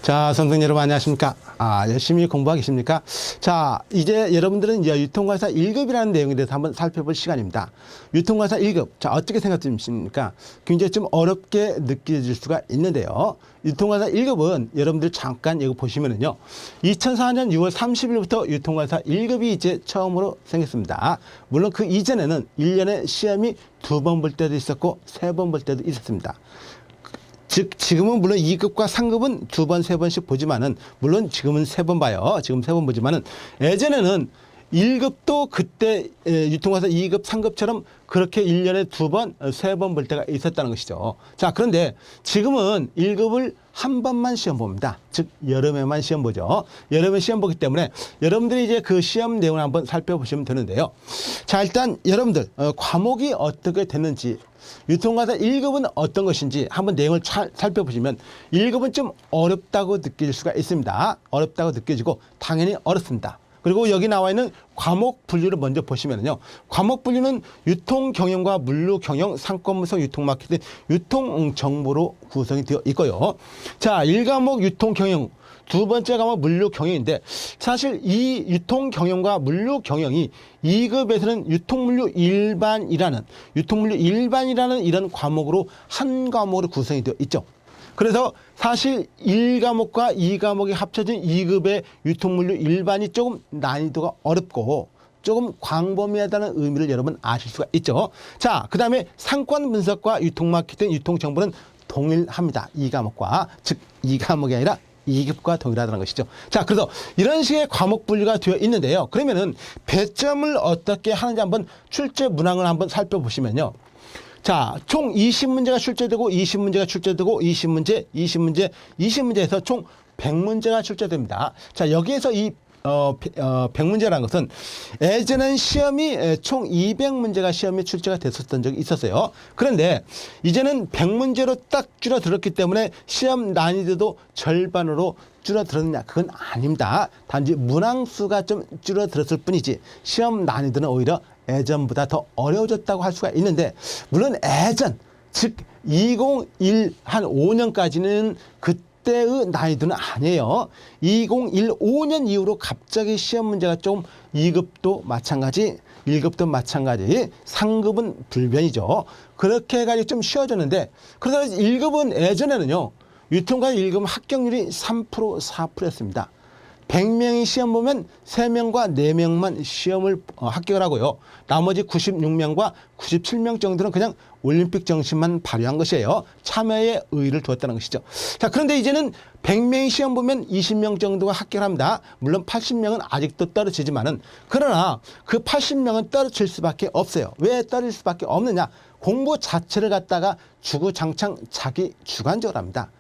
자, 선생님 여러분 안녕하십니까? 열심히 공부하고 계십니까? 자, 이제 여러분들은 이제 유통관사 1급이라는 내용에 대해서 한번 살펴볼 시간입니다. 유통관사 1급. 자, 어떻게 생각하십니까? 굉장히 좀 어렵게 느껴질 수가 있는데요. 유통관사 1급은 여러분들 잠깐 이거 보시면은요. 2004년 6월 30일부터 유통관사 1급이 이제 처음으로 생겼습니다. 물론 그 이전에는 1년에 시험이 2번 볼 때도 있었고 3번 볼 때도 있었습니다. 즉 지금은 물론 2급과 3급은 2번, 3번씩 보지만은 물론 지금은 3번 봐요. 지금 3번 보지만은 예전에는 1급도 그때 유통관사 2급, 3급처럼 그렇게 1년에 2번, 3번 볼 때가 있었다는 것이죠. 자, 그런데 지금은 1급을 한 번만 시험 봅니다. 즉 여름에만 시험 보죠. 여름에 시험 보기 때문에 여러분들이 이제 그 시험 내용을 한번 살펴보시면 되는데요. 자, 일단 여러분들 과목이 어떻게 됐는지 유통관사 1급은 어떤 것인지 한번 내용을 살펴보시면 1급은 좀 어렵다고 느낄 수가 있습니다. 어렵다고 느껴지고 당연히 어렵습니다. 그리고 여기 나와 있는 과목 분류를 먼저 보시면요. 과목 분류는 유통경영과 물류경영, 상권분석, 유통마케팅, 유통정보로 구성이 되어 있고요. 자, 1과목 유통경영, 두 번째 과목 물류경영인데 사실 이 유통경영과 물류경영이 2급에서는 유통물류 일반이라는 이런 과목으로 한 과목으로 구성이 되어 있죠. 그래서 사실 1과목과 2과목이 합쳐진 2급의 유통물류 일반이 조금 난이도가 어렵고 조금 광범위하다는 의미를 여러분 아실 수가 있죠. 자, 그 다음에 상권 분석과 유통마케팅, 유통정보는 동일합니다. 2과목과, 즉 2과목이 아니라 2급과 동일하다는 것이죠. 자, 그래서 이런 식의 과목 분류가 되어 있는데요. 그러면은 배점을 어떻게 하는지 한번 출제 문항을 한번 살펴보시면요. 자, 총 20문제가 출제되고 20문제가 출제되고 20문제에서 총 100문제가 출제됩니다. 자, 여기에서 이 100문제라는 것은 예전엔 시험이 총 200문제가 시험에 출제가 됐었던 적이 있었어요. 그런데 이제는 100문제로 딱 줄어들었기 때문에 시험 난이도도 절반으로 줄어들었느냐? 그건 아닙니다. 단지 문항수가 좀 줄어들었을 뿐이지 시험 난이도는 오히려 예전보다 더 어려워졌다고 할 수가 있는데 물론 예전 즉 2001 한 5년까지는 그때의 난이도는 아니에요. 2015 5년 이후로 갑자기 시험 문제가 좀 2급도 마찬가지 1급도 마찬가지 3급은 불변이죠. 그렇게 해가지고 좀 쉬워졌는데 그래서 1급은 예전에는요. 유통관사 1급은 합격률이 3% 4%였습니다. 100명이 시험 보면 3명과 4명만 시험을 합격을 하고요. 나머지 96명과 97명 정도는 그냥 올림픽 정신만 발휘한 것이에요. 참여에 의의를 두었다는 것이죠. 자, 그런데 이제는 100명이 시험 보면 20명 정도가 합격을 합니다. 물론 80명은 아직도 떨어지지만은 그러나 그 80명은 떨어질 수밖에 없어요. 왜 떨어질 수밖에 없느냐? 공부 자체를 갖다가 주구장창 자기 주관적으로 합니다.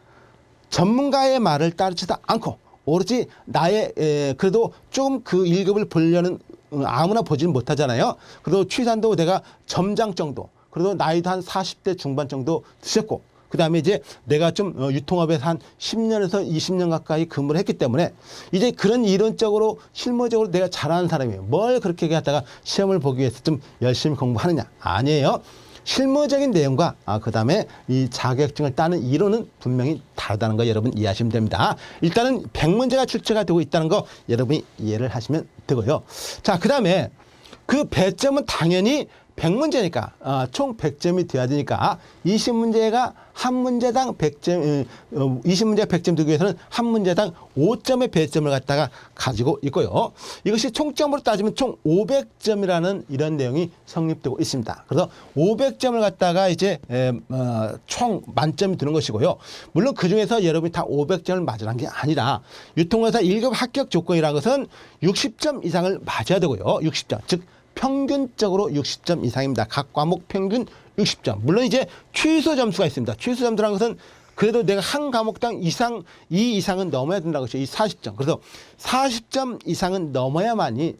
전문가의 말을 따르지도 않고 오로지 나의 그래도 좀 그 1급을 보려는 아무나 보지는 못하잖아요. 그래도 취산도 내가 점장 정도 그래도 나이도 한 40대 중반 정도 드셨고 그 다음에 이제 내가 좀 유통업에서 한 10년에서 20년 가까이 근무를 했기 때문에 이제 그런 이론적으로 실무적으로 내가 잘하는 사람이에요. 뭘 그렇게 하다가 시험을 보기 위해서 좀 열심히 공부하느냐? 아니에요. 실무적인 내용과 그 다음에 이 자격증을 따는 이론은 분명히 다르다는 거 여러분 이해하시면 됩니다. 일단은 100문제가 출제가 되고 있다는 거 여러분이 이해를 하시면 되고요. 자, 그 다음에 그 배점은 당연히 100문제니까 총 100점이 돼야 되니까 20문제가 한 문제당 100점, 20문제 100점 되기 위해서는 한 문제당 5점의 배점을 갖다가 가지고 있고요. 이것이 총점으로 따지면 총 500점이라는 이런 내용이 성립되고 있습니다. 그래서 500점을 갖다가 이제 총 만점이 드는 것이고요. 물론 그중에서 여러분이 다 500점을 맞으라는 게 아니라 유통관사 1급 합격 조건이라는 것은 60점 이상을 맞아야 되고요. 60점, 즉 평균적으로 60점 이상입니다. 각 과목 평균 60점. 물론 이제 취소 점수가 있습니다. 취소 점수라는 것은 그래도 내가 한 과목당 이 이상은 넘어야 된다고 했죠. 이 40점. 그래서 40점 이상은 넘어야만이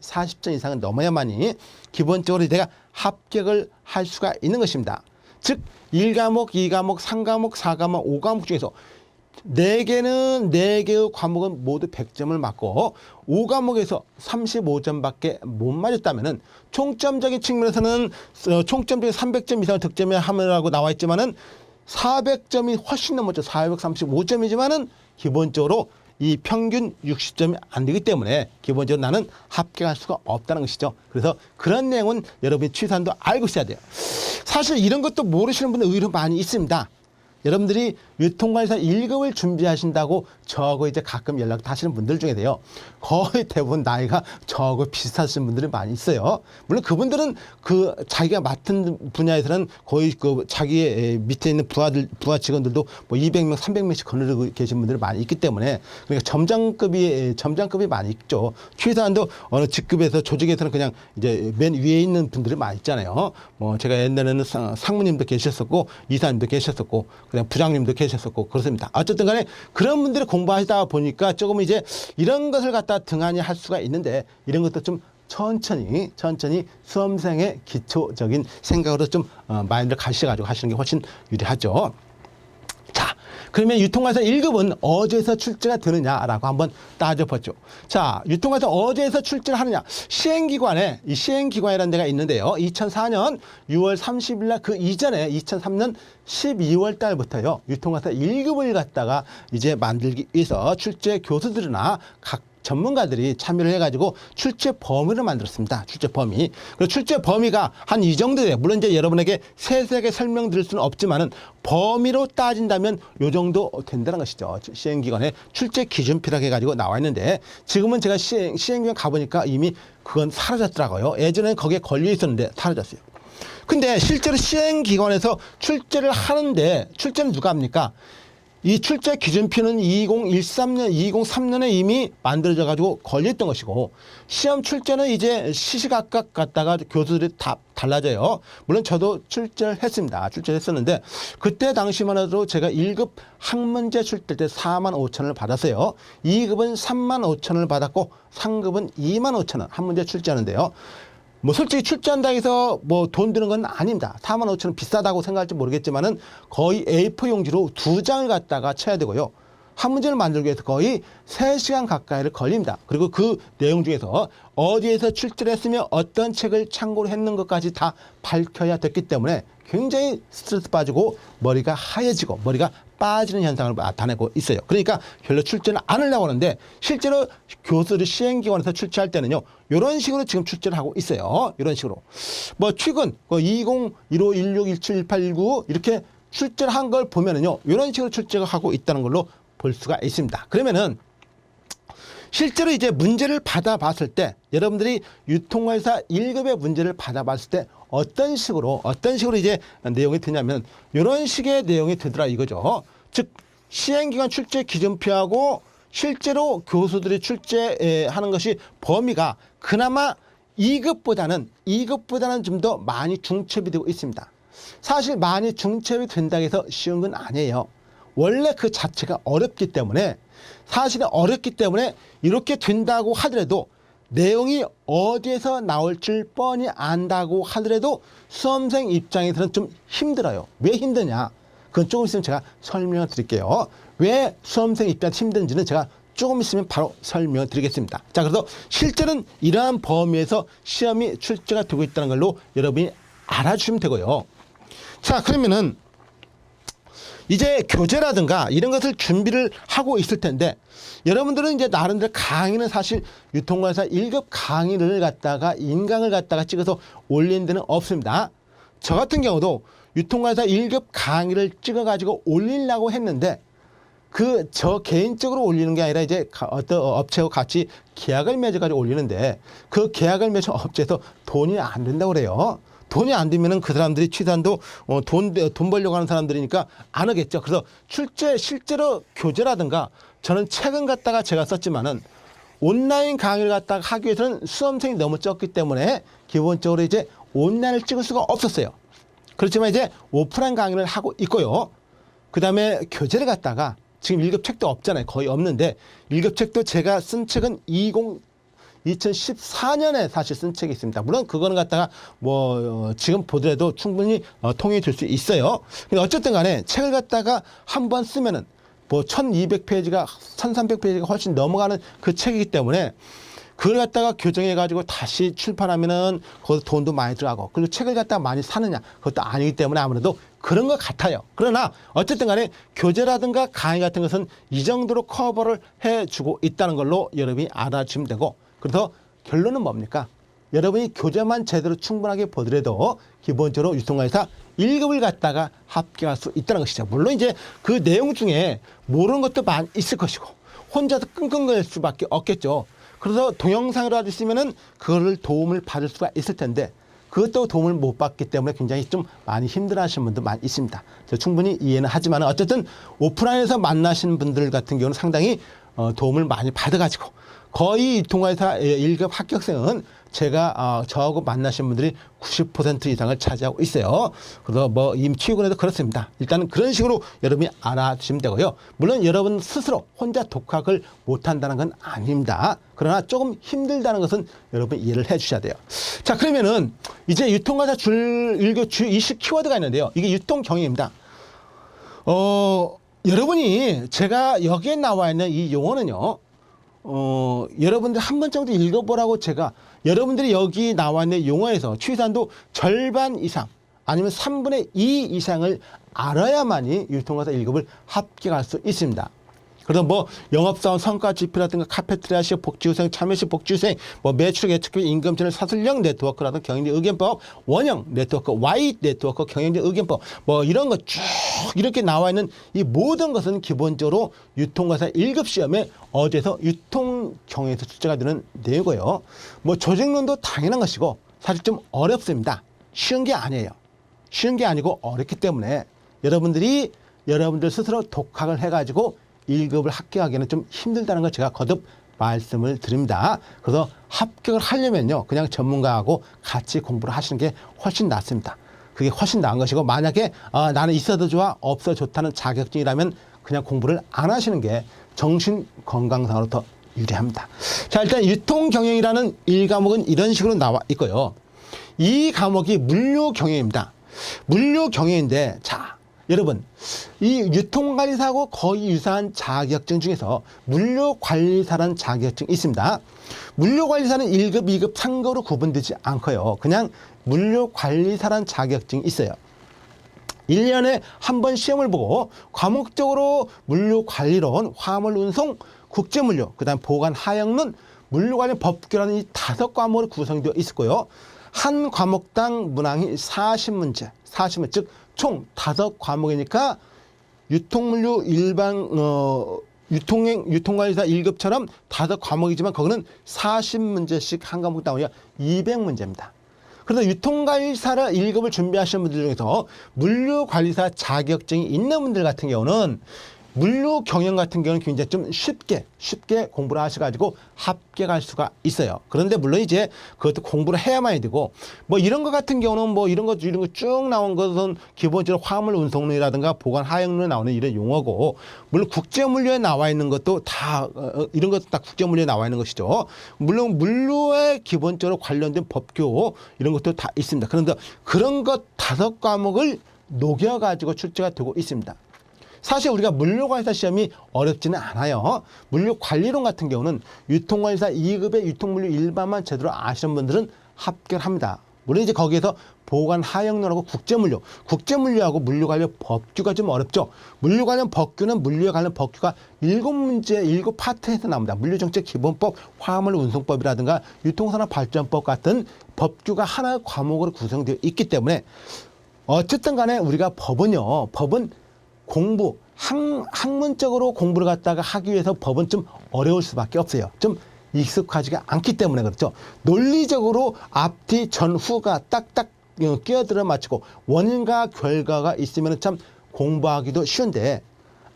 기본적으로 내가 합격을 할 수가 있는 것입니다. 즉 1과목, 2과목, 3과목, 4과목, 5과목 중에서 4개의 과목은 모두 100점을 맞고 5과목에서 35점밖에 못 맞았다면은 총점적인 측면에서는 총점적인 300점 이상을 득점하라고 나와 있지만은 400점이 훨씬 넘었죠. 435점이지만은 기본적으로 이 평균 60점이 안 되기 때문에 기본적으로 나는 합격할 수가 없다는 것이죠. 그래서 그런 내용은 여러분이 취사안도 알고 있어야 돼요. 사실 이런 것도 모르시는 분들 의외로 많이 있습니다. 여러분들이 유통관리사 1급을 준비하신다고 저하고 이제 가끔 연락 하시는 분들 중에도요, 거의 대부분 나이가 저하고 비슷하신 분들이 많이 있어요. 물론 그분들은 그 자기가 맡은 분야에서는 거의 그 자기의 밑에 있는 부하 직원들도 뭐 200명, 300명씩 거느리고 계신 분들이 많이 있기 때문에, 그러니까 점장급이 많이 있죠. 최소한도 어느 직급에서 조직에서는 그냥 이제 맨 위에 있는 분들이 많이 있잖아요. 뭐 제가 옛날에는 상무님도 계셨었고, 이사님도 계셨었고, 그냥 부장님도 계셨었고 그렇습니다. 어쨌든 간에 그런 분들이 공부하시다 보니까 조금 이제 이런 것을 갖다 등한히 할 수가 있는데, 이런 것도 좀 천천히 수험생의 기초적인 생각으로 좀 마인드를 가셔가지고 하시는 게 훨씬 유리하죠. 자, 그러면 유통관리사 1급은 어디에서 출제가 되느냐라고 한번 따져보죠. 자, 유통관리사 어디에서 출제를 하느냐. 시행기관에, 이 시행기관이라는 데가 있는데요. 2004년 6월 30일 날 그 이전에 2003년 12월 달부터요. 유통관리사 1급을 갖다가 이제 만들기 위해서 출제 교수들이나 각 전문가들이 참여를 해가지고 출제 범위를 만들었습니다. 출제 범위. 그 출제 범위가 한 이 정도 돼요. 물론 이제 여러분에게 세세하게 설명드릴 수는 없지만은 범위로 따진다면 요 정도 된다는 것이죠. 시행기관에 출제 기준표라고 해가지고 나와 있는데, 지금은 제가 시행기관 가보니까 이미 그건 사라졌더라고요. 예전에는 거기에 걸려 있었는데 사라졌어요. 근데 실제로 시행기관에서 출제를 하는데, 출제는 누가 합니까? 이 출제 기준표는 2013년, 2003년에 이미 만들어져 가지고 걸렸던 것이고, 시험 출제는 이제 시시각각 갔다가 교수들이 다 달라져요. 물론 저도 출제를 했습니다. 출제를 했었는데, 그때 당시만 해도 제가 1급 학문제 출제 때 4만 5천원을 받았어요. 2급은 3만 5천원을 받았고, 3급은 2만 5천원 학문제 출제하는데요. 뭐 솔직히 출제한다고 해서 뭐 돈 드는 건 아닙니다. 4만 5천원 비싸다고 생각할지 모르겠지만은 거의 A4 용지로 2장을 갖다가 쳐야 되고요. 한 문제를 만들기 위해서 거의 3시간 가까이를 걸립니다. 그리고 그 내용 중에서 어디에서 출제를 했으며 어떤 책을 참고로 했는 것까지 다 밝혀야 됐기 때문에 굉장히 스트레스 빠지고 머리가 하얘지고 머리가 빠지는 현상을 나타내고 있어요. 그러니까 별로 출제는 안 하려고 하는데, 실제로 교수들이 시행기관에서 출제할 때는요, 이런 식으로 지금 출제를 하고 있어요. 이런 식으로. 뭐 최근 20, 15, 16, 17, 18, 19 이렇게 출제를 한 걸 보면은요, 이런 식으로 출제가 하고 있다는 걸로 볼 수가 있습니다. 그러면은 실제로 이제 문제를 받아봤을 때, 여러분들이 유통관리사 1급의 문제를 받아봤을 때 어떤 식으로 이제 내용이 되냐면, 이런 식의 내용이 되더라 이거죠. 즉, 시행기관 출제 기준표하고 실제로 교수들이 출제하는 것이 범위가 그나마 2급보다는 좀 더 많이 중첩이 되고 있습니다. 사실 많이 중첩이 된다고 해서 쉬운 건 아니에요. 원래 그 자체가 어렵기 때문에, 사실은 어렵기 때문에 이렇게 된다고 하더라도, 내용이 어디에서 나올 줄 뻔히 안다고 하더라도 수험생 입장에서는 좀 힘들어요. 왜 힘드냐? 그건 조금 있으면 제가 설명을 드릴게요. 왜 수험생 입장에서 힘든지는 제가 조금 있으면 바로 설명을 드리겠습니다. 자, 그래서 실제는 이러한 범위에서 시험이 출제가 되고 있다는 걸로 여러분이 알아주시면 되고요. 자, 그러면은 이제 교재라든가 이런 것을 준비를 하고 있을 텐데, 여러분들은 이제 나름대로 강의는 사실 유통관리사 1급 강의를 갖다가 인강을 갖다가 찍어서 올린 데는 없습니다. 저 같은 경우도 유통관리사 1급 강의를 찍어가지고 올리려고 했는데, 저 개인적으로 올리는 게 아니라 이제 어떤 업체와 같이 계약을 맺어가지고 올리는데, 그 계약을 맺은 업체에서 돈이 안 된다고 그래요. 돈이 안 되면은 그 사람들이 취단도 돈 벌려고 하는 사람들이니까 안 하겠죠. 그래서 실제로 교재라든가, 저는 책은 갖다가 제가 썼지만은 온라인 강의를 갖다가 하기 위해서는 수험생이 너무 적기 때문에 기본적으로 이제 온라인을 찍을 수가 없었어요. 그렇지만 이제 오프라인 강의를 하고 있고요. 그 다음에 교재를 갖다가 지금 1급 책도 없잖아요. 거의 없는데 1급 책도 제가 쓴 책은 2014년에 사실 쓴 책이 있습니다. 물론 그거는 갖다가 지금 보더라도 충분히 통용이 될 수 있어요. 근데 어쨌든 간에 책을 갖다가 한 번 쓰면은 1200페이지가 1300페이지가 훨씬 넘어가는 그 책이기 때문에 그걸 갖다가 교정해가지고 다시 출판하면은 거기서 돈도 많이 들어가고 그리고 책을 갖다가 많이 사느냐 그것도 아니기 때문에 아무래도 그런 것 같아요. 그러나 어쨌든 간에 교재라든가 강의 같은 것은 이 정도로 커버를 해주고 있다는 걸로 여러분이 알아주시면 되고 그래서 결론은 뭡니까? 여러분이 교재만 제대로 충분하게 보더라도 기본적으로 유통가이사 1급을 갖다가 합격할 수 있다는 것이죠. 물론 이제 그 내용 중에 모르는 것도 많이 있을 것이고 혼자서 끙끙거릴 수밖에 없겠죠. 그래서 동영상이라도 있으면은 그거를 도움을 받을 수가 있을 텐데 그것도 도움을 못 받기 때문에 굉장히 좀 많이 힘들어하시는 분도 많이 있습니다. 충분히 이해는 하지만 어쨌든 오프라인에서 만나시는 분들 같은 경우는 상당히 도움을 많이 받아가지고 거의 유통가이사 1급 합격생은 제가 저하고 만나신 분들이 90% 이상을 차지하고 있어요. 그래서 뭐 임치유군에도 그렇습니다. 일단은 그런 식으로 여러분이 알아주시면 되고요. 물론 여러분 스스로 혼자 독학을 못한다는 건 아닙니다. 그러나 조금 힘들다는 것은 여러분 이해를 해 주셔야 돼요. 자, 그러면은 이제 유통가이사 주 20 키워드가 있는데요. 이게 유통 경영입니다. 여러분이 제가 여기에 나와 있는 이 용어는요. 여러분들 한 번 정도 읽어보라고 제가 여러분들이 여기 나와 있는 용어에서 최소한도 절반 이상 아니면 3분의 2 이상을 알아야만이 유통가이사 1급을 합격할 수 있습니다. 그래서 뭐 영업사원 성과지표라든가 카페테리아시 복지후생, 참여시 복지후생, 뭐 매출 예측비 임금전을 사슬형 네트워크라든가 경영진 의견법, 원형 네트워크, Y 네트워크, 경영진 의견법, 뭐 이런 거 쭉 이렇게 나와 있는 이 모든 것은 기본적으로 유통가이사 1급 시험에 어제서 유통경영에서 출제가 되는 내용이고요. 뭐 조직론도 당연한 것이고 사실 좀 어렵습니다. 쉬운 게 아니에요. 쉬운 게 아니고 어렵기 때문에 여러분들 스스로 독학을 해가지고 1급을 합격하기에는 좀 힘들다는 걸 제가 거듭 말씀을 드립니다. 그래서 합격을 하려면요. 그냥 전문가하고 같이 공부를 하시는 게 훨씬 낫습니다. 그게 훨씬 나은 것이고 만약에 나는 있어도 좋아 없어도 좋다는 자격증이라면 그냥 공부를 안 하시는 게 정신 건강상으로 더 유리합니다. 자, 일단 유통경영이라는 1과목은 이런 식으로 나와 있고요. 이 과목이 물류경영입니다. 물류경영인데 자 여러분 이 유통관리사하고 거의 유사한 자격증 중에서 물류관리사라는 자격증이 있습니다. 물류관리사는 1급, 2급, 3급으로 구분되지 않고요. 그냥 물류관리사라는 자격증이 있어요. 1년에 한 번 시험을 보고 과목적으로 물류관리론, 화물운송, 국제물류, 그 다음 보관 하역론, 물류관리 법규라는 이 5과목으로 구성되어 있고요. 한 과목당 문항이 40문제, 즉 총 5과목이니까 유통물류 유통관리사 1급처럼 5과목이지만 거기는 40문제씩 한 과목 나오니까 200문제입니다. 그래서 유통관리사를 1급을 준비하시는 분들 중에서 물류관리사 자격증이 있는 분들 같은 경우는 물류 경영 같은 경우는 굉장히 좀 쉽게 공부를 하셔가지고 합격할 수가 있어요. 그런데 물론 이제 그것도 공부를 해야만이 되고 뭐 이런 것 같은 경우는 뭐 이런 거 쭉 나온 것은 기본적으로 화물 운송론이라든가 보관 하역론에 나오는 이런 용어고 물론 국제물류에 나와 있는 것도 다 이런 것도 다 국제물류에 나와 있는 것이죠. 물론 물류에 기본적으로 관련된 법규 이런 것도 다 있습니다. 그런데 그런 것 5과목을 녹여가지고 출제가 되고 있습니다. 사실 우리가 물류관리사 시험이 어렵지는 않아요. 물류관리론 같은 경우는 유통관리사 2급의 유통물류 일반만 제대로 아시는 분들은 합격합니다. 물론 이제 거기에서 보관 하역론하고 국제물류하고 물류관련 법규가 좀 어렵죠. 물류관련 법규는 물류에 관련 법규가 7문제 7파트에서 나옵니다. 물류정책 기본법, 화물운송법이라든가 유통산업발전법 같은 법규가 하나의 과목으로 구성되어 있기 때문에 어쨌든 간에 우리가 법은 공부, 학문적으로 공부를 갖다가 하기 위해서 법은 좀 어려울 수밖에 없어요. 좀 익숙하지가 않기 때문에 그렇죠. 논리적으로 앞뒤 전후가 딱딱 끼어들어 맞추고 원인과 결과가 있으면 참 공부하기도 쉬운데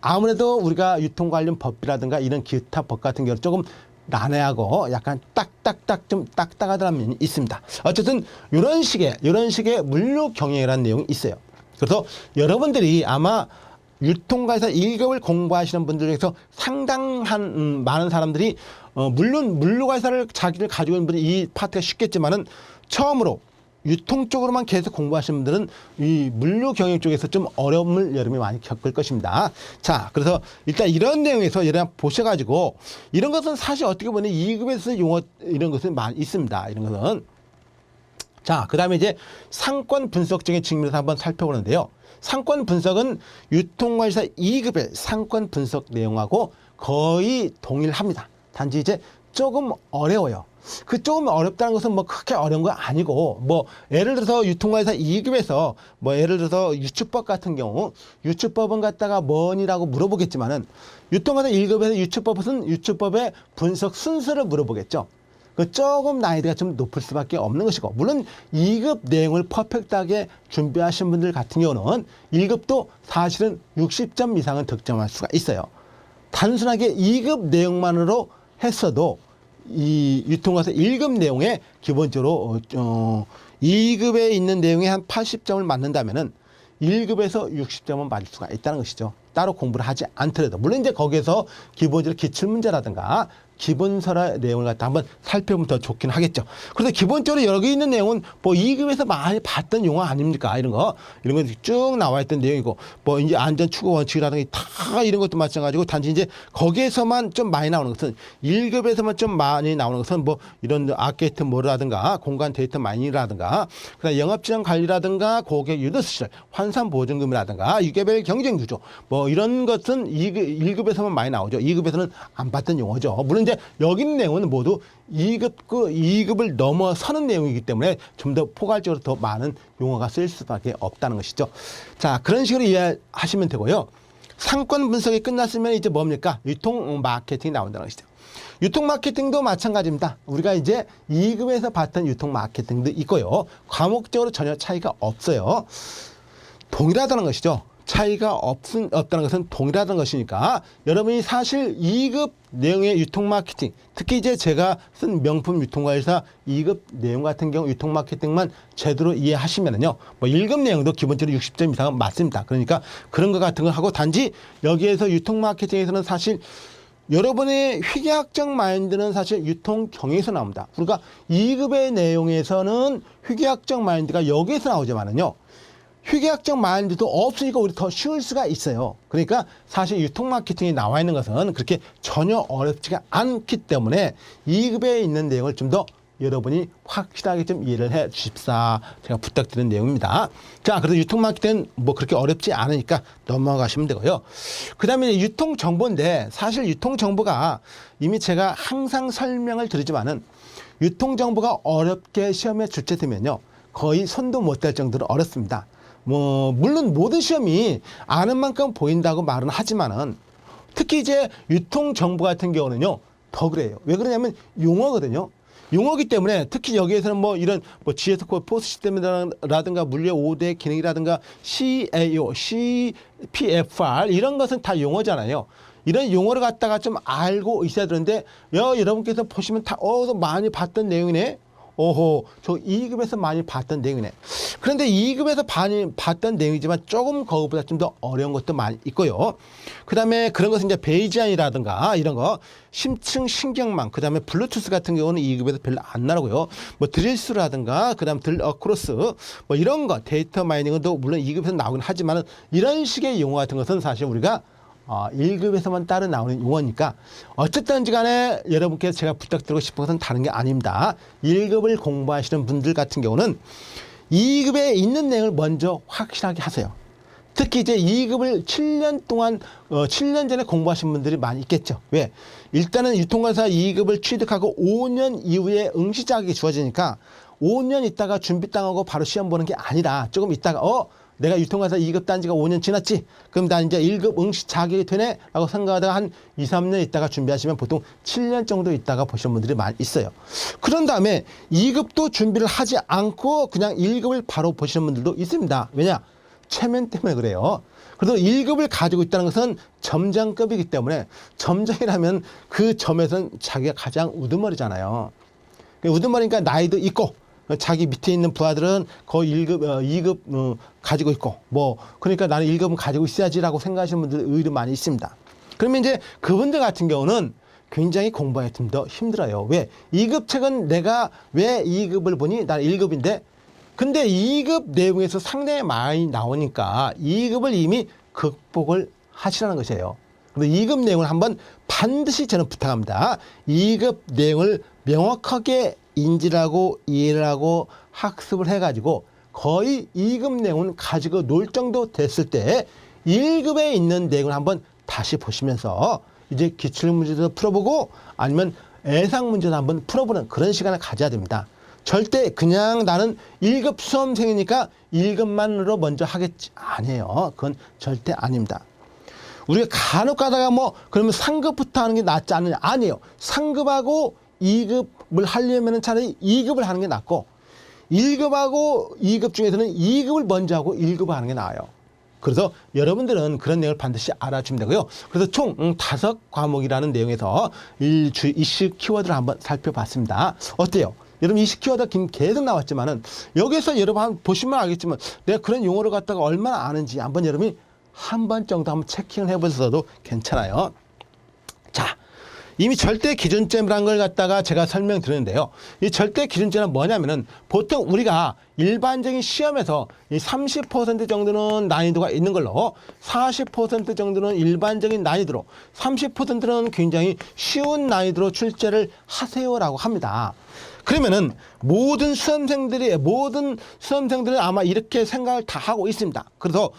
아무래도 우리가 유통 관련 법이라든가 이런 기타 법 같은 경우는 조금 난해하고 약간 딱딱딱 좀 딱딱하다는 면이 있습니다. 어쨌든 이런 식의 물류 경영이라는 내용이 있어요. 그래서 여러분들이 아마 유통관리사 1급을 공부하시는 분들 중에서 상당한 많은 사람들이 물론 물류관리사를 자기를 가지고 있는 분이 이 파트가 쉽겠지만은 처음으로 유통 쪽으로만 계속 공부하시는 분들은 이 물류 경영 쪽에서 좀 어려움을 여러분이 많이 겪을 것입니다. 자, 그래서 일단 이런 내용에서 여러분 보셔가지고 이런 것은 사실 어떻게 보면 2급에서 용어 이런 것은 많이 있습니다. 이런 것은. 자, 그 다음에 이제 상권 분석적인 측면에서 한번 살펴보는데요. 상권 분석은 유통관리사 2급의 상권 분석 내용하고 거의 동일합니다. 단지 이제 조금 어려워요. 그 조금 어렵다는 것은 뭐 크게 어려운 거 아니고, 뭐 예를 들어서 유통관리사 2급에서 뭐 예를 들어서 유추법 같은 경우 유추법은 갖다가 뭐니라고 물어보겠지만은 유통관리사 1급에서 유추법은 유추법의 분석 순서를 물어보겠죠. 그 조금 난이도가 좀 높을 수밖에 없는 것이고, 물론 2급 내용을 퍼펙트하게 준비하신 분들 같은 경우는 1급도 사실은 60점 이상은 득점할 수가 있어요. 단순하게 2급 내용만으로 했어도 이 유통관리사 1급 내용에 기본적으로 2급에 있는 내용에 한 80점을 맞는다면은 1급에서 60점은 맞을 수가 있다는 것이죠. 따로 공부를 하지 않더라도. 물론 이제 거기에서 기본적으로 기출문제라든가 기본서라 내용을 갖다 한번 살펴보면 더 좋긴 하겠죠. 그래서 기본적으로 여기 있는 내용은 뭐 2급에서 많이 봤던 용어 아닙니까? 이런 거 쭉 나와 있던 내용이고, 뭐 이제 안전 추구 원칙이라든가 다 이런 것도 마찬가지고, 단지 이제 거기에서만 좀 많이 나오는 것은 1급에서만 좀 많이 나오는 것은 뭐 이런 아케이트 모드라든가 공간 데이터 마이닝이라든가, 그다음 영업지원 관리라든가 고객 유도 수실, 환산 보증금이라든가 유개별 경쟁 구조, 뭐 이런 것은 1급에서만 많이 나오죠. 2급에서는 안 봤던 용어죠. 물론 이제 여기 있는 내용은 모두 2급을 넘어서는 내용이기 때문에 좀 더 포괄적으로 더 많은 용어가 쓰일 수밖에 없다는 것이죠. 자, 그런 식으로 이해하시면 되고요. 상권 분석이 끝났으면 이제 뭡니까? 유통 마케팅이 나온다는 것이죠. 유통 마케팅도 마찬가지입니다. 우리가 이제 2급에서 봤던 유통 마케팅도 있고요. 과목적으로 전혀 차이가 없어요. 동일하다는 것이죠. 차이가 없다는 것은 동일하다는 것이니까 여러분이 사실 2급 내용의 유통 마케팅, 특히 이제 제가 쓴 명품 유통관리사 2급 내용 같은 경우 유통 마케팅만 제대로 이해하시면은요, 뭐 1급 내용도 기본적으로 60점 이상은 맞습니다. 그러니까 그런 것 같은 걸 하고, 단지 여기에서 유통 마케팅에서는 사실 여러분의 회계학적 마인드는 사실 유통 경영에서 나옵니다. 그러니까 2급의 내용에서는 회계학적 마인드가 여기에서 나오지만은요, 회계학적 마인드도 없으니까 우리 더 쉬울 수가 있어요. 그러니까 사실 유통 마케팅이 나와 있는 것은 그렇게 전혀 어렵지가 않기 때문에 2급에 있는 내용을 좀 더 여러분이 확실하게 좀 이해를 해 주십사, 제가 부탁드리는 내용입니다. 자, 그래서 유통 마케팅은 뭐 그렇게 어렵지 않으니까 넘어가시면 되고요. 그 다음에 유통 정보인데, 사실 유통 정보가 이미 제가 항상 설명을 드리지만은 유통 정보가 어렵게 시험에 출제되면요, 거의 손도 못 댈 정도로 어렵습니다. 뭐 물론 모든 시험이 아는 만큼 보인다고 말은 하지만은 특히 이제 유통 정보 같은 경우는요 더 그래요. 왜 그러냐면 용어거든요. 용어기 때문에 특히 여기에서는 뭐 이런 뭐 GS 코드 포스 시스템이라든가 물류 5대 기능이라든가 CAO, CPFR 이런 것은 다 용어잖아요. 이런 용어를 갖다가 좀 알고 있어야 되는데, 여러분께서 보시면 다 많이 봤던 내용이네. 오호, 저 2급에서 많이 봤던 내용이네. 그런데 2급에서 많이 봤던 내용이지만 조금 그것보다 좀 더 어려운 것도 많이 있고요. 그 다음에 그런 것은 이제 베이지안이라든가 이런 거, 심층 신경망, 그 다음에 블루투스 같은 경우는 2급에서 별로 안 나오고요. 뭐 드릴스라든가, 그 다음 어크로스, 뭐 이런 거, 데이터 마이닝도 물론 2급에서 나오긴 하지만은 이런 식의 용어 같은 것은 사실 우리가 1급에서만 따로 나오는 용어니까 어쨌든지 간에 여러분께서 제가 부탁드리고 싶은 것은 다른 게 아닙니다. 1급을 공부하시는 분들 같은 경우는 2급에 있는 내용을 먼저 확실하게 하세요. 특히 이제 2급을 7년 동안 7년 전에 공부하신 분들이 많이 있겠죠. 왜? 일단은 유통관리사 2급을 취득하고 5년 이후에 응시 자격이 주어지니까 5년 있다가 준비 땅하고 바로 시험 보는 게 아니라 조금 있다가 내가 유통관리사 2급 단지가 5년 지났지? 그럼 나 이제 1급 응시 자격이 되네? 라고 생각하다가 한 2, 3년 있다가 준비하시면 보통 7년 정도 있다가 보시는 분들이 많이 있어요. 그런 다음에 2급도 준비를 하지 않고 그냥 1급을 바로 보시는 분들도 있습니다. 왜냐? 체면 때문에 그래요. 그래서 1급을 가지고 있다는 것은 점장급이기 때문에, 점장이라면 그 점에서는 자기가 가장 우두머리잖아요. 우두머리니까 나이도 있고, 자기 밑에 있는 부하들은 거의 1급, 2급 가지고 있고, 뭐 그러니까 나는 1급은 가지고 있어야지라고 생각하시는 분들이 의외로 많이 있습니다. 그러면 이제 그분들 같은 경우는 굉장히 공부하기 좀 더 힘들어요. 왜? 2급 책은 내가 왜 2급을 보니? 나는 1급인데 근데 2급 내용에서 상당히 많이 나오니까 2급을 이미 극복을 하시라는 것이에요. 그래서 2급 내용을 한번 반드시 저는 부탁합니다. 2급 내용을 명확하게 인지를 하고 이해를 하고 학습을 해가지고 거의 2급 내용은 가지고 놀 정도 됐을 때 1급에 있는 내용을 한번 다시 보시면서 이제 기출문제도 풀어보고 아니면 예상 문제도 한번 풀어보는 그런 시간을 가져야 됩니다. 절대 그냥 나는 1급 수험생이니까 1급만으로 먼저 하겠지. 아니에요. 그건 절대 아닙니다. 우리가 간혹 가다가 뭐 그러면 상급부터 하는 게 낫지 않느냐. 아니에요. 상급하고 2급을 하려면 차라리 2급을 하는 게 낫고 1급하고 2급 중에서는 2급을 먼저 하고 1급을 하는 게 나아요. 그래서 여러분들은 그런 내용을 반드시 알아주면 되고요. 그래서 총 5과목이라는 내용에서 이슈 키워드를 한번 살펴봤습니다. 어때요? 여러분 이슈 키워드가 계속 나왔지만은 여기서 여러분 한번 보시면 알겠지만 내가 그런 용어를 갖다가 얼마나 아는지 한번 여러분이 한 번 정도 한번 체킹을 해보셔도 괜찮아요. 자, 이미 절대 기준점이라는 걸 갖다가 제가 설명드렸는데요. 이 절대 기준점은 뭐냐면은 보통 우리가 일반적인 시험에서 이 30% 정도는 난이도가 있는 걸로 40% 정도는 일반적인 난이도로 30%는 굉장히 쉬운 난이도로 출제를 하세요라고 합니다. 그러면은 모든 수험생들은 아마 이렇게 생각을 다 하고 있습니다. 그래서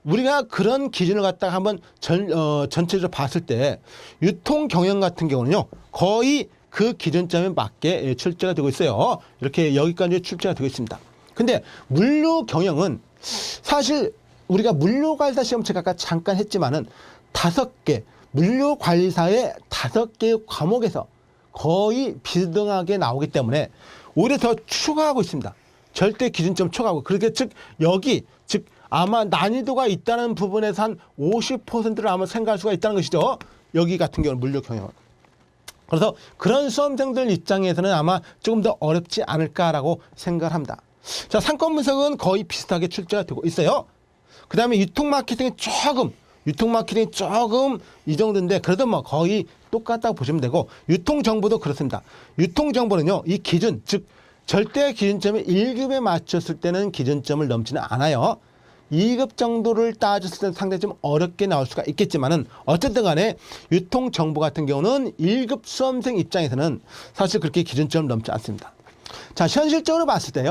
우리가 그런 기준을 갖다가 한번 전체적으로 봤을 때 유통 경영 같은 경우는요 거의 그 기준점에 맞게 출제가 되고 있어요. 이렇게 여기까지 출제가 되고 있습니다. 근데 물류 경영은 사실 우리가 물류관리사 시험 제가 아까 잠깐 했지만은 5개 물류관리사의 5개의 과목에서 거의 비등하게 나오기 때문에 오히려 더 추가하고 있습니다. 절대 기준점 추가하고 그렇게 즉 아마 난이도가 있다는 부분에서 한 50%를 아마 생각할 수가 있다는 것이죠. 여기 같은 경우는 물류 경영은. 그래서 그런 수험생들 입장에서는 아마 조금 더 어렵지 않을까라고 생각을 합니다. 자, 상권 분석은 거의 비슷하게 출제가 되고 있어요. 그 다음에 유통 마케팅이 조금 이 정도인데 그래도 뭐 거의 똑같다고 보시면 되고 유통 정보도 그렇습니다. 유통 정보는요, 이 기준, 즉 절대 기준점이 1급에 맞췄을 때는 기준점을 넘지는 않아요. 2급 정도를 따졌을 때는 상당히 좀 어렵게 나올 수가 있겠지만은 어쨌든 간에 유통 정보 같은 경우는 1급 수험생 입장에서는 사실 그렇게 기준점을 넘지 않습니다. 자, 현실적으로 봤을 때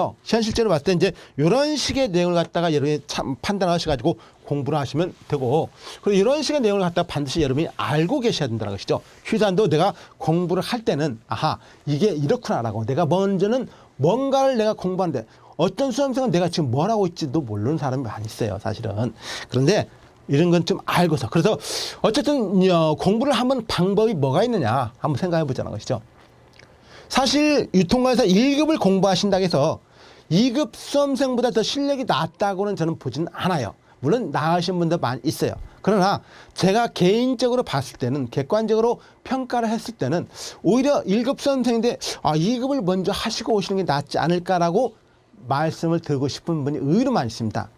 이제 이런 식의 내용을 갖다가 여러분이 참 판단하셔가지고 공부를 하시면 되고, 그리고 이런 식의 내용을 갖다가 반드시 여러분이 알고 계셔야 된다는 것이죠. 휴산도 내가 공부를 할 때는 아하, 이게 이렇구나라고 내가 먼저는 뭔가를 내가 공부하는데 어떤 수험생은 내가 지금 뭘 하고 있지도 모르는 사람이 많이 있어요, 사실은. 그런데 이런 건 좀 알고서. 그래서 어쨌든 공부를 하면 방법이 뭐가 있느냐 한번 생각해 보자는 것이죠. 사실 유통관리사 1급을 공부하신다고 해서 2급 수험생보다 더 실력이 낮다고는 저는 보지는 않아요. 물론 나으신 분들 많이 있어요. 그러나 제가 개인적으로 봤을 때는 객관적으로 평가를 했을 때는 오히려 1급 수험생인데 2급을 먼저 하시고 오시는 게 낫지 않을까라고 말씀을 드리고 싶은 분이 의외로 많이 있습니다.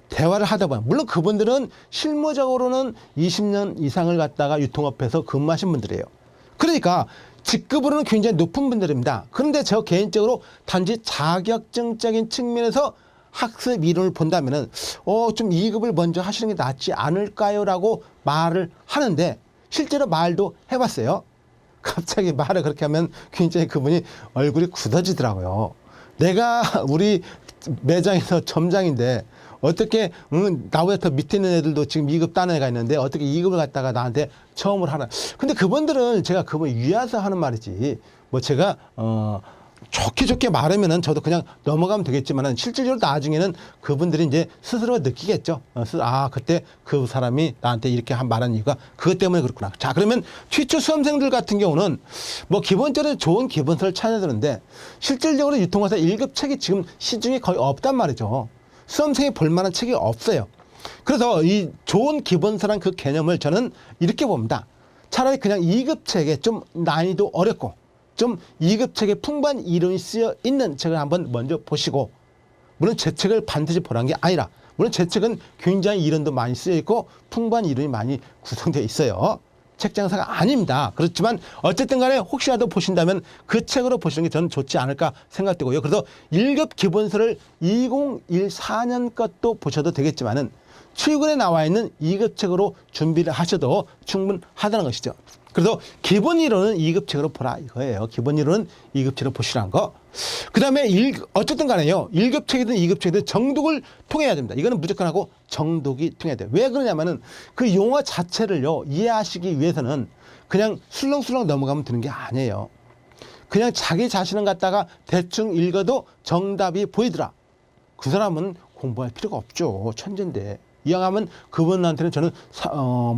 대화를 하다 보면 물론 그분들은 실무적으로는 20년 이상을 갖다가 유통업에서 근무하신 분들이에요. 그러니까 직급으로는 굉장히 높은 분들입니다. 그런데 저 개인적으로 단지 자격증적인 측면에서 학습 이론을 본다면은 좀 2급을 먼저 하시는 게 낫지 않을까요? 라고 말을 하는데 실제로 말도 해봤어요. 갑자기 말을 그렇게 하면 굉장히 그분이 얼굴이 굳어지더라고요. 내가 우리 매장에서 점장인데 어떻게 나보다 더 밑에 있는 애들도 지금 2급 따는 애가 있는데 어떻게 2급을 갖다가 나한테 처음으로 하나. 근데 그분들은 제가 그분 위해서 하는 말이지 뭐 제가 좋게 말하면은 저도 그냥 넘어가면 되겠지만은 실질적으로 나중에는 그분들이 이제 스스로 느끼겠죠. 그때 그 사람이 나한테 이렇게 말한 이유가 그것 때문에 그렇구나. 자, 그러면 최초 수험생들 같은 경우는 뭐 기본적으로 좋은 기본서를 찾아야 되는데 실질적으로 유통회사 1급 책이 지금 시중에 거의 없단 말이죠. 수험생이 볼 만한 책이 없어요. 그래서 이 좋은 기본서란 그 개념을 저는 이렇게 봅니다. 차라리 그냥 2급 책에 좀 난이도 어렵고 좀 2급 책에 풍부한 이론이 쓰여 있는 책을 한번 먼저 보시고, 물론 제 책을 반드시 보라는 게 아니라 물론 제 책은 굉장히 이론도 많이 쓰여 있고 풍부한 이론이 많이 구성되어 있어요. 책장사가 아닙니다. 그렇지만 어쨌든 간에 혹시라도 보신다면 그 책으로 보시는 게 저는 좋지 않을까 생각되고요. 그래서 1급 기본서를 2014년 것도 보셔도 되겠지만은 출근에 나와 있는 2급 책으로 준비를 하셔도 충분하다는 것이죠. 그래서 기본 이론은 2급 책으로 보라 이거예요. 기본 이론은 2급 책으로 보시라는 거. 그 다음에 어쨌든 간에요. 1급 책이든 2급 책이든 정독을 통해야 됩니다. 이거는 무조건 하고 정독이 통해야 돼요. 왜 그러냐면은 그 용어 자체를요, 이해하시기 위해서는 그냥 술렁술렁 넘어가면 되는 게 아니에요. 그냥 자기 자신을 갖다가 대충 읽어도 정답이 보이더라. 그 사람은 공부할 필요가 없죠. 천재인데. 이왕하면 그분한테는 저는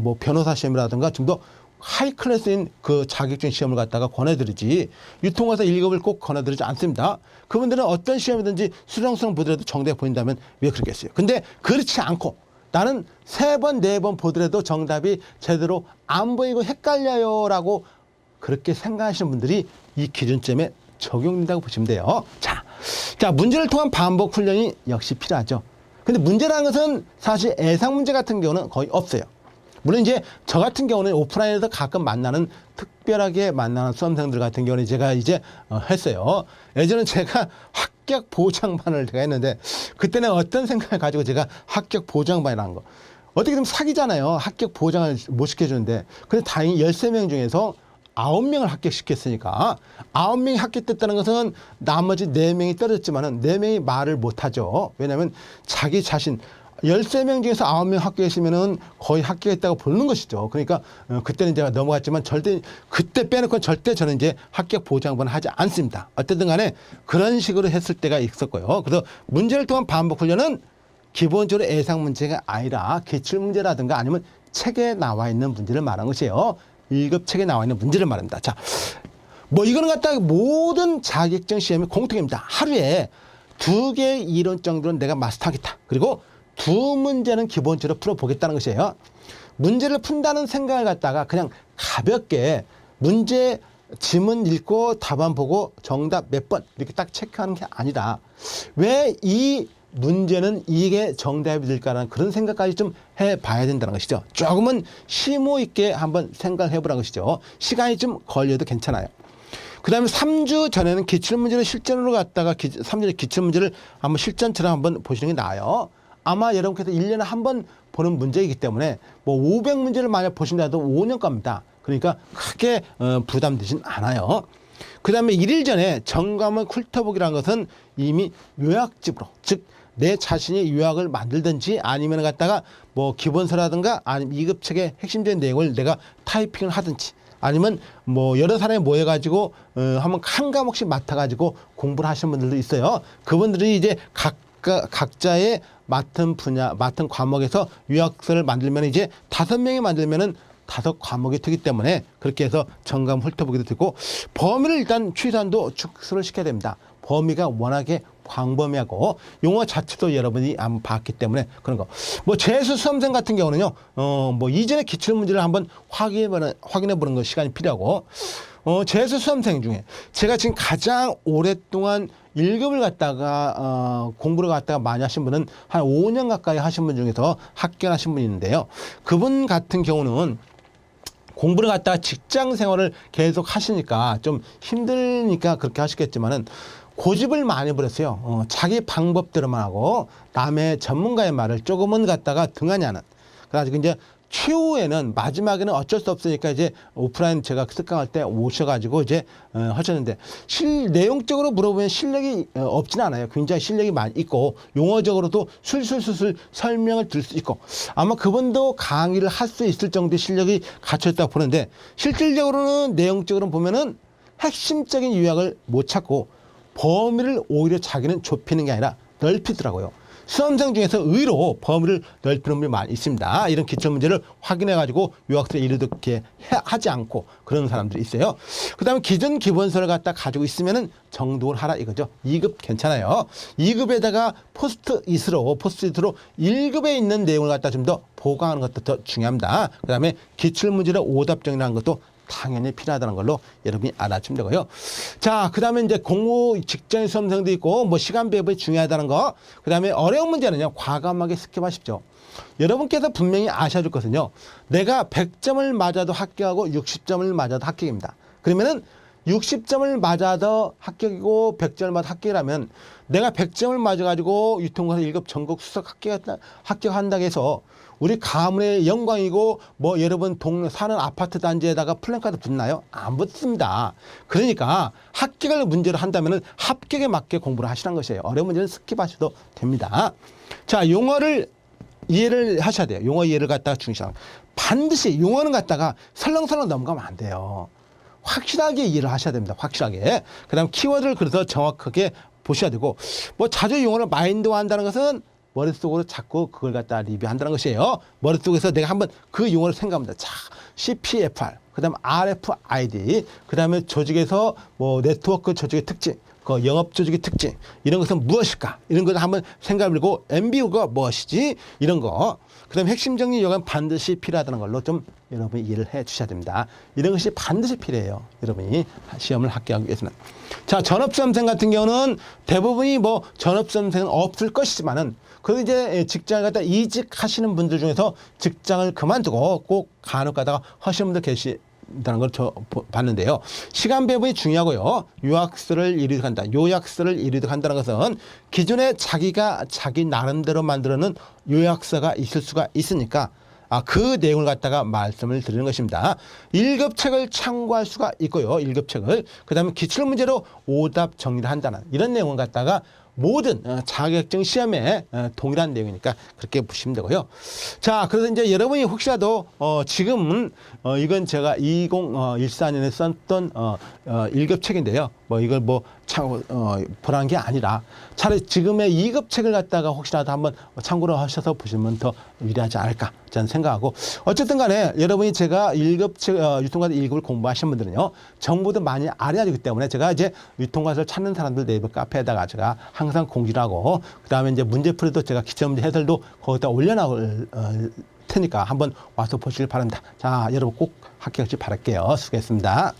뭐 변호사 시험이라든가 좀 더 하이 클래스인 그 자격증 시험을 갖다가 권해드리지 유통가서 1급을 꼭 권해드리지 않습니다. 그분들은 어떤 시험이든지 수렁수렁 보더라도 정답이 보인다면 왜 그러겠어요. 근데 그렇지 않고 나는 3번, 4번 보더라도 정답이 제대로 안 보이고 헷갈려요 라고 그렇게 생각하시는 분들이 이 기준점에 적용된다고 보시면 돼요. 자, 문제를 통한 반복 훈련이 역시 필요하죠. 근데 문제라는 것은 사실 예상 문제 같은 경우는 거의 없어요. 물론 이제 저 같은 경우는 오프라인에서 가끔 만나는 특별하게 만나는 수험생들 같은 경우는 제가 이제 했어요. 예전에 제가 합격 보장반을 제가 했는데 그때는 어떤 생각을 가지고 제가 합격 보장반을 한 거. 어떻게 보면 사기잖아요. 합격 보장을 못 시켜주는데. 근데 다행히 13명 중에서 9명을 합격시켰으니까 9명이 합격됐다는 것은 나머지 4명이 떨어졌지만은 4명이 말을 못하죠. 왜냐하면 자기 자신 13명 중에서 9명 합격했으면은 거의 합격했다고 보는 것이죠. 그러니까 그때는 제가 넘어갔지만 절대 그때 빼놓고는 절대 저는 이제 합격 보장반을 하지 않습니다. 어쨌든 간에 그런 식으로 했을 때가 있었고요. 그래서 문제를 통한 반복 훈련은 기본적으로 예상 문제가 아니라 기출 문제라든가 아니면 책에 나와 있는 문제를 말한 것이에요. 1급 책에 나와 있는 문제를 말합니다. 자, 뭐 이거는 갖다가 모든 자격증 시험이 공통입니다. 하루에 2개의 이론 정도는 내가 마스터하겠다. 그리고 2문제는 기본적으로 풀어보겠다는 것이에요. 문제를 푼다는 생각을 갖다가 그냥 가볍게 문제 지문 읽고 답안 보고 정답 몇 번 이렇게 딱 체크하는 게 아니라 왜 이 문제는 이게 정답이 될까라는 그런 생각까지 좀 해봐야 된다는 것이죠. 조금은 심도 있게 한번 생각해 보라는 것이죠. 시간이 좀 걸려도 괜찮아요. 그 다음에 3주 전에는 기출문제를 실전으로 갖다가 3주 기출문제를 한번 실전처럼 한번 보시는 게 나아요. 아마 여러분께서 1년에 한 번 보는 문제이기 때문에 뭐 500문제를 만약 보신다도 5년 겁니다. 그러니까 크게 부담되진 않아요. 그 다음에 1일 전에 정감을 훑어보기라는 것은 이미 요약집으로, 즉 내 자신이 요약을 만들든지 아니면 갖다가 뭐 기본서라든가 아니면 2급 책의 핵심적인 내용을 내가 타이핑을 하든지 아니면 뭐 여러 사람이 모여가지고 한번 한 과목씩 맡아가지고 공부를 하시는 분들도 있어요. 그분들이 이제 각자의 맡은 분야, 맡은 과목에서 요약서를 만들면 이제 5명이 만들면은 5과목이 되기 때문에 그렇게 해서 정감 훑어보기도 되고 범위를 일단 최소한도 축소를 시켜야 됩니다. 범위가 워낙에 광범위하고 용어 자체도 여러분이 안 봤기 때문에 그런 거. 뭐 재수 수험생 같은 경우는요, 뭐 이전에 기출 문제를 한번 확인해 보는 거 시간이 필요하고, 재수 수험생 중에 제가 지금 가장 오랫동안 1급을 갖다가 공부를 갖다가 많이 하신 분은 한 5년 가까이 하신 분 중에서 합격하신 분이 있는데요. 그분 같은 경우는 공부를 갖다가 직장 생활을 계속 하시니까 좀 힘드니까 그렇게 하시겠지만은 고집을 많이 부렸어요. 자기 방법대로만 하고 남의 전문가의 말을 조금은 갖다가 등한히 하는. 그래가지고 이제 최후에는 마지막에는 어쩔 수 없으니까 이제 오프라인 제가 특강할 때 오셔가지고 이제 하셨는데 내용적으로 물어보면 실력이 없지는 않아요. 굉장히 실력이 많이 있고 용어적으로도 술술술술 설명을 들을 수 있고 아마 그분도 강의를 할 수 있을 정도의 실력이 갖춰있다고 보는데 실질적으로는 내용적으로 보면은 핵심적인 요약을 못 찾고 범위를 오히려 자기는 좁히는 게 아니라 넓히더라고요. 수험생 중에서 의외로 범위를 넓히는 분이 많이 있습니다. 이런 기출 문제를 확인해가지고 요약서에 이렇게 하지 않고 그런 사람들이 있어요. 그 다음에 기존 기본서를 갖다 가지고 있으면은 정독을 하라 이거죠. 2급 괜찮아요. 2급에다가 포스트잇으로 1급에 있는 내용을 갖다 좀 더 보강하는 것도 더 중요합니다. 그 다음에 기출 문제의 오답정이라는 것도 당연히 필요하다는 걸로 여러분이 알아주면 되고요. 자, 그 다음에 이제 공부 직전의 수험생도 있고, 뭐 시간 배분이 중요하다는 거. 그 다음에 어려운 문제는요, 과감하게 스킵하십시오. 여러분께서 분명히 아셔야 될 것은요, 내가 100점을 맞아도 합격하고 60점을 맞아도 합격입니다. 그러면은 60점을 맞아도 합격이고 100점을 맞아도 합격이라면 내가 100점을 맞아가지고 유통과세 1급 전국 수석 합격한다고 해서 우리 가문의 영광이고 뭐 여러분 동네 사는 아파트 단지에다가 플랜카드 붙나요? 안 붙습니다. 그러니까 합격을 문제로 한다면 합격에 맞게 공부를 하시라는 것이에요. 어려운 문제는 스킵하셔도 됩니다. 자, 용어를 이해를 하셔야 돼요. 용어 이해를 갖다가 중시하는. 반드시 용어는 갖다가 설렁설렁 넘어가면 안 돼요. 확실하게 이해를 하셔야 됩니다. 확실하게. 그 다음 키워드를 그래서 정확하게 보셔야 되고, 뭐 자주 용어를 마인드화 한다는 것은 머릿속으로 자꾸 그걸 갖다 리뷰한다는 것이에요. 머릿속에서 내가 한번 그 용어를 생각합니다. 자, CPFR, 그 다음 RFID, 그 다음에 조직에서 뭐 네트워크 조직의 특징, 그 영업 조직의 특징, 이런 것은 무엇일까? 이런 것을 한번 생각해보고, MBO가 무엇이지? 이런 거. 그 다음에 핵심 정리 요건 반드시 필요하다는 걸로 좀 여러분이 이해를 해 주셔야 됩니다. 이런 것이 반드시 필요해요. 여러분이 시험을 합격하기 위해서는. 자, 전업수험생 같은 경우는 대부분이 뭐 전업수험생은 없을 것이지만은, 그리고 이제 직장을 갖다 이직하시는 분들 중에서 직장을 그만두고 꼭 간혹 가다가 하시는 분들 계시다는 걸 저 봤는데요. 시간 배분이 중요하고요. 요약서를 이루어간다. 요약서를 이루어간다는 것은 기존에 자기가 자기 나름대로 만들어놓은 요약서가 있을 수가 있으니까 그 내용을 갖다가 말씀을 드리는 것입니다. 1급 책을 참고할 수가 있고요. 1급 책을. 그 다음에 기출문제로 오답 정리를 한다는 이런 내용을 갖다가 모든 자격증 시험에 동일한 내용이니까 그렇게 보시면 되고요. 자, 그래서 이제 여러분이 혹시라도 지금은 이건 제가 2014년에 썼던 1급 책인데요. 뭐 이걸 뭐 보라는 게 아니라 차라리 지금의 2급 책을 갖다가 혹시라도 한번 참고로 하셔서 보시면 더 유리하지 않을까 저는 생각하고, 어쨌든 간에 여러분이 제가 1급 책, 유통과세 1급을 공부하신 분들은요, 정보도 많이 알아야 되기 때문에 제가 이제 유통과세를 찾는 사람들 네이버 카페에다가 제가 항상 공지를 하고, 그 다음에 이제 문제풀이도 제가 기출문제 해설도 거기다 올려놓을 테니까 한번 와서 보시길 바랍니다. 자, 여러분 꼭 합격하시길 바랄게요. 수고했습니다.